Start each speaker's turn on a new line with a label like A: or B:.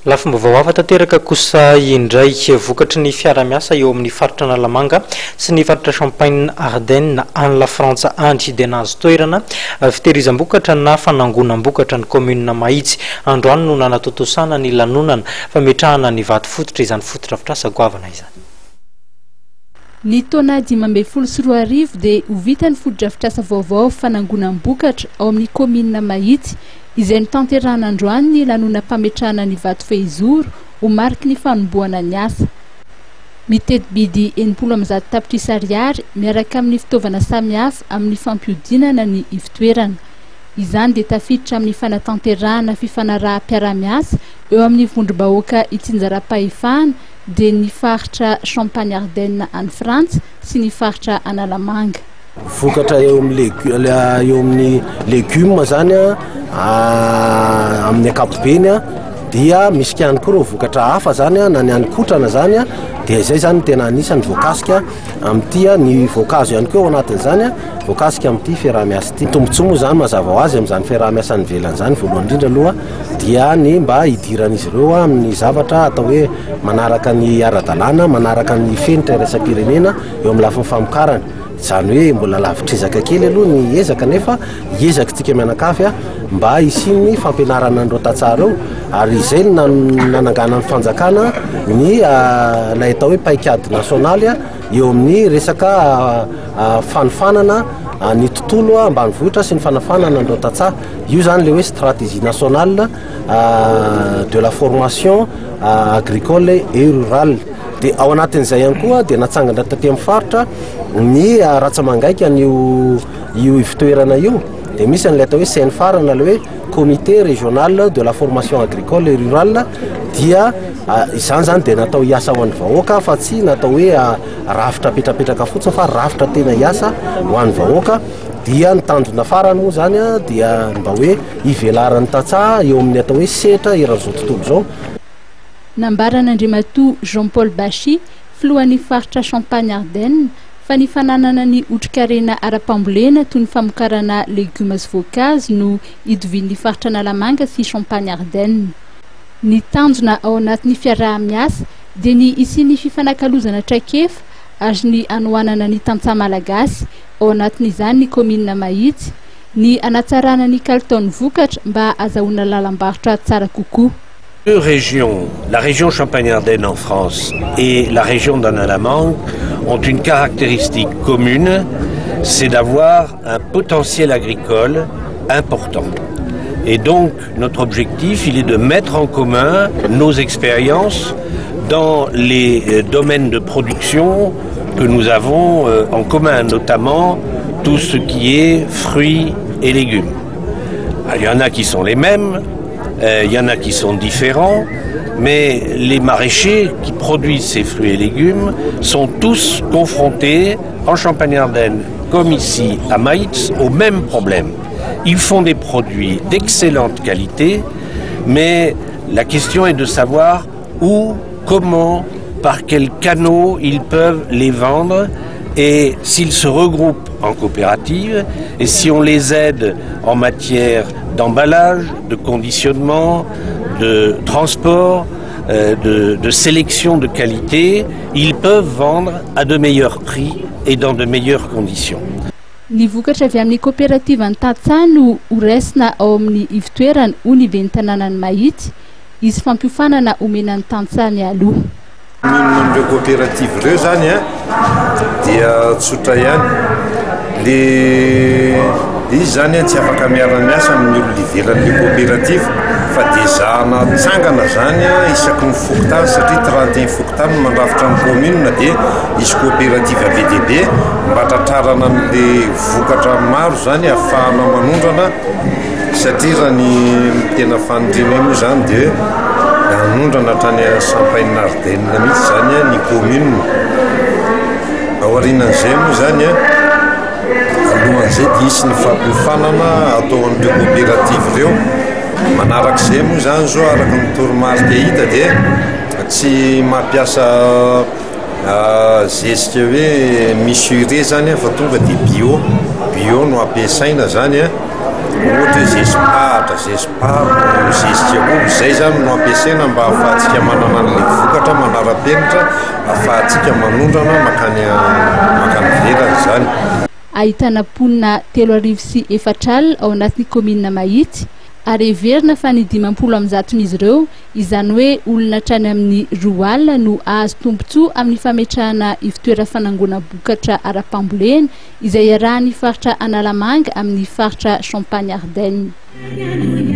A: Lafomba vaovao tanteraka kosa indray vokatry ny fiara-miasa eo amin'ny faritra Analamanga sy ny faritra Champagne Ardennes any la Frantsa andry dia nahazo toerana fitehirizam-bokatra na fanangonam-bokatra ny commune Mahitsy. Androany no nanatotosana ny lanonana fametrahana ny vato fototra izany fototra fitrasa goavana izany.
B: Ny taona 2024 dia ho vita ny fotodrafitrasa vaovao fanangonam-bokatra ao amin'ny commune Mahitsy izay nitanterahana androany ny lanonam-pametrahana ny vato fehizoro ho mariky ny fanombohana ny asa. Mitety-bidy 80 tapitrisa ariary miaraka amin'ny fitaovana samihafa amin'ny fampiodinana ny ivitoerana. Izany dia tafiditra amin'ny fanatanterahana fifanaraha-piara-miasa eo amin'ny vondrom-bahoaka Itsinjaram-pahefana dia ny faritra Champagne Ardennes any Frantsa sy ny faritra Analamanga.
C: Vokatra eo amin'ny légumes zany amin'ny ankapobeny dia misy ihany koa vokatra hafa zany na ny hanin-kotrana zany dia izay zany tena anisany voakasika amin'ity ny voankazo ihany koa ao anatin'izany voakasika amin'ity fiaraha-miasa ity. Tombontsoa moa zany mazava ho azy amin'izany fiaraha-miasa nivelany zany voalohany indrindra aloha dia ny mba hidiran'izy ireo amin'ny zavatra atao hoe manaraka ny ara-dalàna, manaraka ny fenitra iraisam-pirenena eo amin'ny lafin'ny famokarana. Izany hoe mbola lavitr'ezaka kely aloha ny ezaka nefa ezaka tsika mianakafy mba hisiny fampianarana andreo tatsara eo ary izay nanangana ny fanjakana ny lay atao hoe paikady nasionaly eo amin'ny resaka fanofanana ny tontolo ambanivohitra sy ny fanafanana andreo tatsara. Io zany le hoe stratégie nationale de la formation agricole et rurale. Dia ao anatin'izay ihany koa dia natsangana taty amin'ny faritra ny ratsamangaika io ivitoerana io dia misy an'ilay atao hoe CNFAR na le hoe comité régional de la formation agricole et rurale dia izany zany dia natao hiasa ho an'ny vahoaka fa tsy natao hoe rafitra petrapetraka fotsiny fa rafitra tena hiasa ho an'ny vahoaka. Dia ny tanjona farany moa zany dia mba hoe ivelaran'ny tatsaha eo amin'ny atao hoe setra eran'izao tontolo izao.
B: Nambaran'Andriamatoa Jean-Paul Bachy, filohan'ny faritra Champagne Ardennes, fa ny fananana ny otrikareana ara-pambolena toy ny famokarana légumes sy voankazo no idovian'ny faritra Analamanga sy Champagne Ardennes. Ny tanjona ao anatin'ny fiaraha-miasa dia ny isian'ny fifanakalozana traikefa ary ny anohanana ny tantsaha malagasy ao anatin'izany ny commune Mahitsy, ny anatsarana ny kalitaon'ny vokatra mba azahoana lalam-barotra tsara kokoa.
D: Deux régions, la région Champagne-Ardenne en France et la région d'Annalamangue, ont une caractéristique commune, c'est d'avoir un potentiel agricole important. Et donc, notre objectif, il est de mettre en commun nos expériences dans les domaines de production que nous avons en commun, notamment tout ce qui est fruits et légumes. Il y en a qui sont les mêmes, il y en a qui sont différents, mais les maraîchers qui produisent ces fruits et légumes sont tous confrontés, en Champagne-Ardenne comme ici à Mahitsy, au même problème. Ils font des produits d'excellente qualité, mais la question est de savoir où, comment, par quels canaux ils peuvent les vendre et s'ils se regroupent en coopérative et si on les aide en matière d'emballage, de conditionnement, de transport, de sélection de qualité, ils peuvent vendre à de meilleurs prix et dans de meilleures conditions.
B: Ny vokatra avy amin'ny coopérative ny Tatsaha no horaisina ao amin'ny ivitoerana ho ny ben'ny tanànan'ny Mahitsy, izy fampiofanana omenan'ny Tatsaha mialoha.
E: Ny coopérative ireo zany dia tsotra ihany izy zany tsy afaka miara-miasa amin'ny olona ivelan'le coopérative fa dia zahana tsangana zany isaky ny fokotany satria 31 fokotany mandrafitra ny commune dia izy coopérative AVDB mba tratrarana amin'le vokatra maro zany ahafahana manondrana satria raha ny tena fanindrina moa zany dia nanondrana hatrany Champagne Ardennes mihitsy zany ny commune. Aorianan'izay moa zany alohan'izay dia isy ny fampiofanana atao amin'ireo coopérative ireo. Manarak'izay moa zany zao araka ny toromarika hita dia tsy mampiasa zesika hoe misy urée zany fa tonga dia bio no ampiasaina zany ohatra zespahatra zespahro zezikakoa zay zany no ampiasaina mba ahafahantsika manana an'le vokatra manara-penitra ahafahantsika manondrana makany velany zany.
B: Ahitana mponina 3,400 ao anatin'ny komina Mahitsy ary everina fa ny 500 ireo izany hoe olona trany amin'ny 2 alina no azo tombontsoa amin'ny fametrahana ivitoeram-fanangonana bokatra ara-pambolena izay iarahan'ny faritra Analamanga amin'ny faritra Champagne Ardenne.